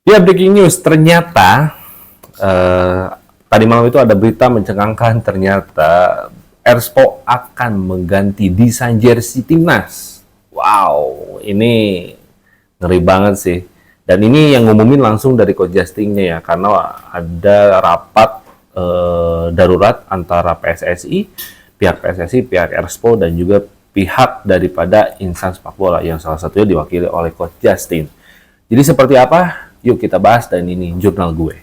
Ya, breaking news. Ternyata eh, tadi malam itu ada berita mencengangkan. Ternyata Erspo akan mengganti desain jersey timnas. Wow, ini ngeri banget sih. Dan ini yang ngumumin langsung dari Coach Justin-nya ya, karena ada rapat darurat antara PSSI, pihak Erspo dan juga pihak daripada insan sepak bola yang salah satunya diwakili oleh Coach Justin. Jadi seperti apa? Yuk kita bahas, dan ini jurnal gue.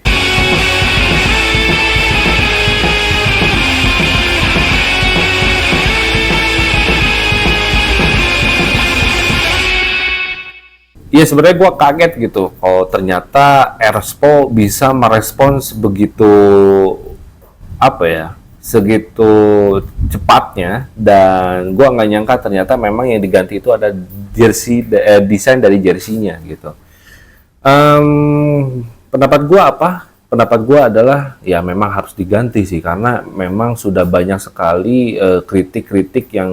Iya, sebenarnya gue kaget gitu kalau ternyata Erspo bisa merespons begitu, apa ya, segitu cepatnya. Dan gue nggak nyangka ternyata memang yang diganti itu ada desain dari jersinya gitu. Pendapat gue apa? Pendapat gue adalah ya memang harus diganti sih, karena memang sudah banyak sekali kritik-kritik yang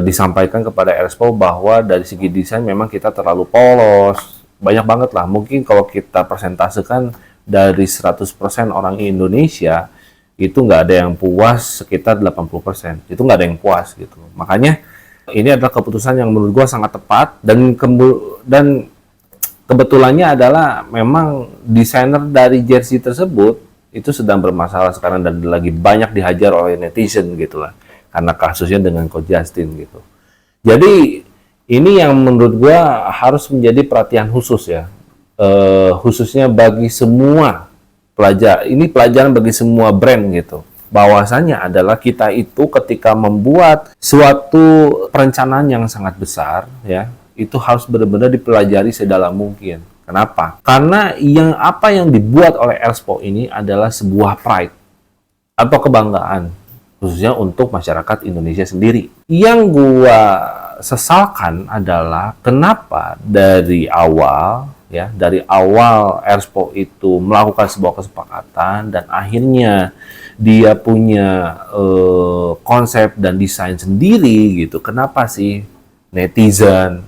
disampaikan kepada Erspo bahwa dari segi desain memang kita terlalu polos. Banyak banget lah. Mungkin kalau kita presentasekan dari 100% orang Indonesia, itu nggak ada yang puas, sekitar 80%. Itu nggak ada yang puas gitu. Makanya ini adalah keputusan yang menurut gue sangat tepat, dan kebetulannya adalah memang desainer dari jersey tersebut itu sedang bermasalah sekarang dan lagi banyak dihajar oleh netizen gitulah, karena kasusnya dengan Coach Justin gitu. Jadi ini yang menurut gua harus menjadi perhatian khusus ya, khususnya bagi semua pelajar. Ini pelajaran bagi semua brand gitu. Bahwasanya adalah kita itu ketika membuat suatu perencanaan yang sangat besar ya, itu harus benar-benar dipelajari sedalam mungkin. Kenapa? Karena apa yang dibuat oleh Erspo ini adalah sebuah pride atau kebanggaan, khususnya untuk masyarakat Indonesia sendiri. Yang gua sesalkan adalah kenapa dari awal Erspo itu melakukan sebuah kesepakatan dan akhirnya dia punya konsep dan desain sendiri gitu. Kenapa sih netizen,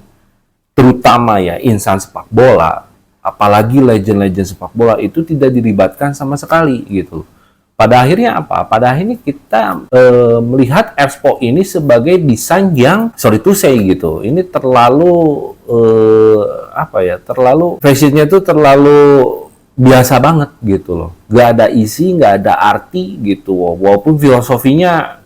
terutama ya insan sepak bola, apalagi legend-legend sepak bola itu tidak dilibatkan sama sekali gitu. Pada akhirnya apa? Pada akhirnya kita melihat Erspo ini sebagai desain yang sorry to say gitu. Ini terlalu terlalu fashionnya itu terlalu biasa banget gitu loh. Gak ada isi, gak ada arti gitu. Walaupun filosofinya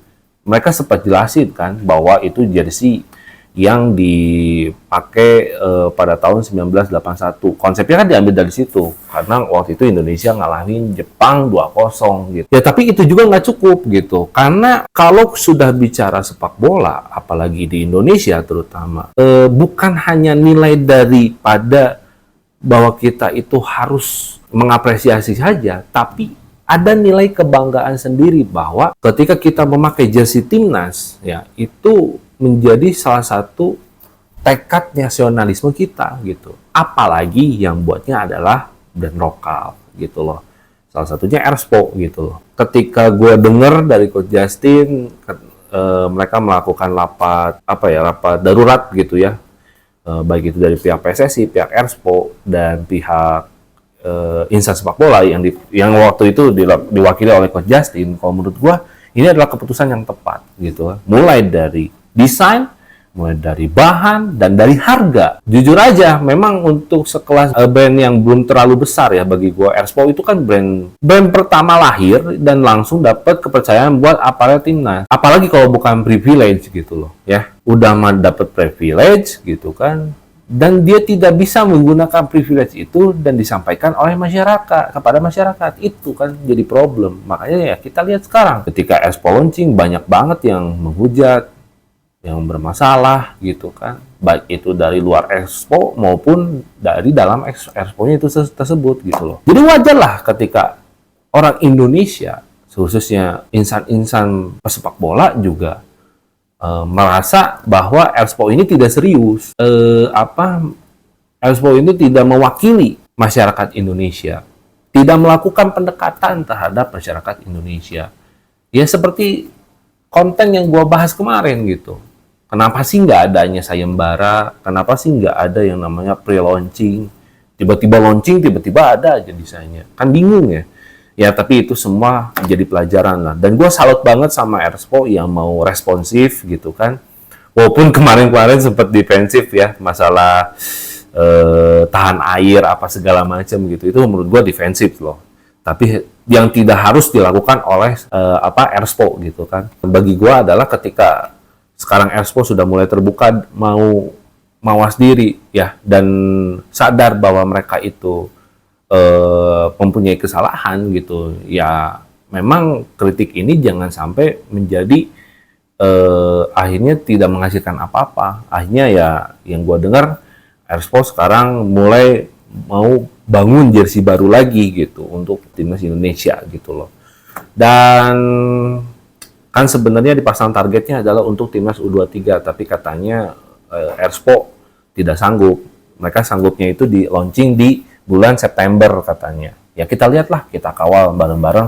mereka sempat jelasin kan bahwa itu jersey yang dipakai pada tahun 1981. Konsepnya kan diambil dari situ, karena waktu itu Indonesia ngalahin Jepang 2-0 gitu. Ya tapi itu juga nggak cukup gitu, karena kalau sudah bicara sepak bola, apalagi di Indonesia terutama, bukan hanya nilai daripada bahwa kita itu harus mengapresiasi saja, tapi ada nilai kebanggaan sendiri bahwa ketika kita memakai jersey timnas, ya itu menjadi salah satu tekad nasionalisme kita gitu. Apalagi yang buatnya adalah brand lokal gitu loh. Salah satunya Erspo gitu loh. Ketika gue dengar dari Coach Justin, mereka melakukan rapat darurat gitu ya. Baik itu dari pihak PSSI, pihak Erspo dan pihak insan sepak bola yang waktu itu diwakili oleh Coach Justin. Kalau menurut gue ini adalah keputusan yang tepat gitu. Mulai dari desain, mulai dari bahan, dan dari harga. Jujur aja, memang untuk sekelas brand yang belum terlalu besar ya bagi gue, Erspo itu kan brand pertama lahir dan langsung dapat kepercayaan buat apparel timnas. Apalagi kalau bukan privilege gitu loh ya. Udah mah dapat privilege gitu kan. Dan dia tidak bisa menggunakan privilege itu dan disampaikan oleh masyarakat kepada masyarakat, itu kan jadi problem. Makanya ya kita lihat sekarang ketika Erspo launching banyak banget yang menghujat, yang bermasalah gitu kan, baik itu dari luar Erspo maupun dari dalam Erspo-nya itu tersebut gitu loh. Jadi wajar lah ketika orang Indonesia, khususnya insan-insan pesepak bola juga merasa bahwa Erspo ini tidak serius, Erspo ini tidak mewakili masyarakat Indonesia, tidak melakukan pendekatan terhadap masyarakat Indonesia. Ya seperti konten yang gua bahas kemarin gitu. Kenapa sih nggak adanya sayembara? Kenapa sih nggak ada yang namanya pre-launching? tiba-tiba launching, tiba-tiba ada aja desainnya. Kan bingung ya. Ya, tapi itu semua jadi pelajaran lah. Dan gue salut banget sama Erspo yang mau responsif gitu kan. Walaupun kemarin-kemarin sempat defensif ya, masalah tahan air apa segala macam gitu. Itu menurut gue defensif loh. Tapi yang tidak harus dilakukan oleh Erspo gitu kan. Bagi gue adalah ketika sekarang Erspo sudah mulai terbuka mau mawas diri ya dan sadar bahwa mereka itu mempunyai kesalahan gitu ya, memang kritik ini jangan sampai menjadi akhirnya tidak menghasilkan apa-apa. Akhirnya ya yang gue dengar Erspo sekarang mulai mau bangun jersey baru lagi gitu untuk timnas Indonesia gitu loh. Dan kan sebenarnya dipasang targetnya adalah untuk timnas U23, tapi katanya Erspo tidak sanggup. Mereka sanggupnya itu di launching di bulan September katanya. Ya kita lihatlah, kita kawal bareng-bareng.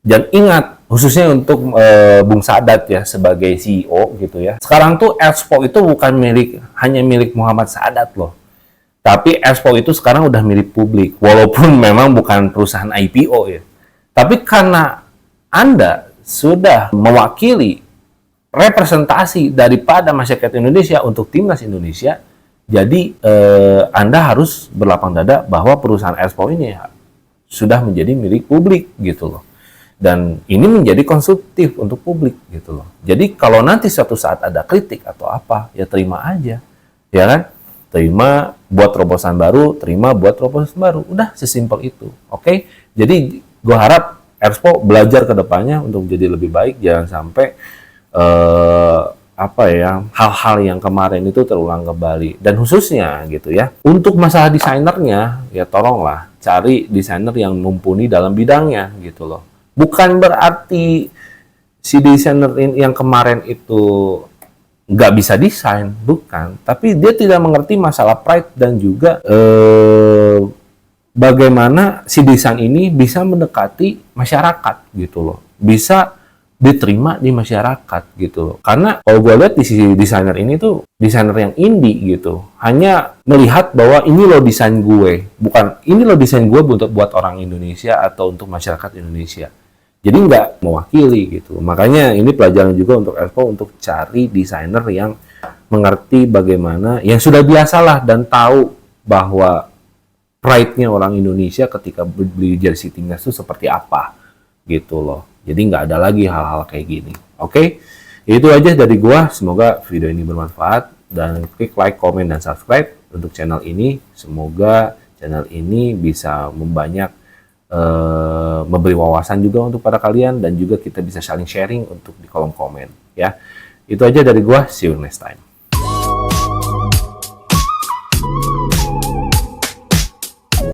Dan ingat, khususnya untuk Bung Sadat ya sebagai CEO gitu ya. Sekarang tuh Erspo itu bukan hanya milik Muhammad Sadat loh. Tapi Erspo itu sekarang udah milik publik. Walaupun memang bukan perusahaan IPO ya. Tapi karena Anda sudah mewakili representasi daripada masyarakat Indonesia untuk timnas Indonesia, jadi Anda harus berlapang dada bahwa perusahaan Erspo ini sudah menjadi milik publik gitu loh. Dan ini menjadi konstruktif untuk publik gitu loh. Jadi kalau nanti suatu saat ada kritik atau apa, ya terima aja. Ya kan? Terima buat terobosan baru, terima buat terobosan baru. Udah sesimpel itu. Oke? Jadi gue harap Erspo belajar ke depannya untuk menjadi lebih baik, jangan sampai hal-hal yang kemarin itu terulang kembali. Dan khususnya gitu ya, untuk masalah desainernya, ya tolonglah cari desainer yang mumpuni dalam bidangnya gitu loh. Bukan berarti si desainer yang kemarin itu nggak bisa desain, bukan. Tapi dia tidak mengerti masalah pride dan juga bagaimana si desain ini bisa mendekati masyarakat gitu loh. Bisa diterima di masyarakat gitu loh. Karena kalau gue lihat di sisi desainer ini tuh desainer yang indie gitu. Hanya melihat bahwa ini loh desain gue. Bukan ini loh desain gue untuk buat orang Indonesia atau untuk masyarakat Indonesia. Jadi nggak mewakili gitu. Makanya ini pelajaran juga untuk Erspo untuk cari desainer yang mengerti bagaimana, yang sudah biasalah dan tahu bahwa pride-nya orang Indonesia ketika beli jersey timnas itu seperti apa gitu loh. Jadi nggak ada lagi hal-hal kayak gini. Oke? Itu aja dari gua. Semoga video ini bermanfaat dan klik like, komen, dan subscribe untuk channel ini. Semoga channel ini bisa memberi wawasan juga untuk para kalian dan juga kita bisa saling sharing untuk di kolom komen ya. Itu aja dari gua. See you next time.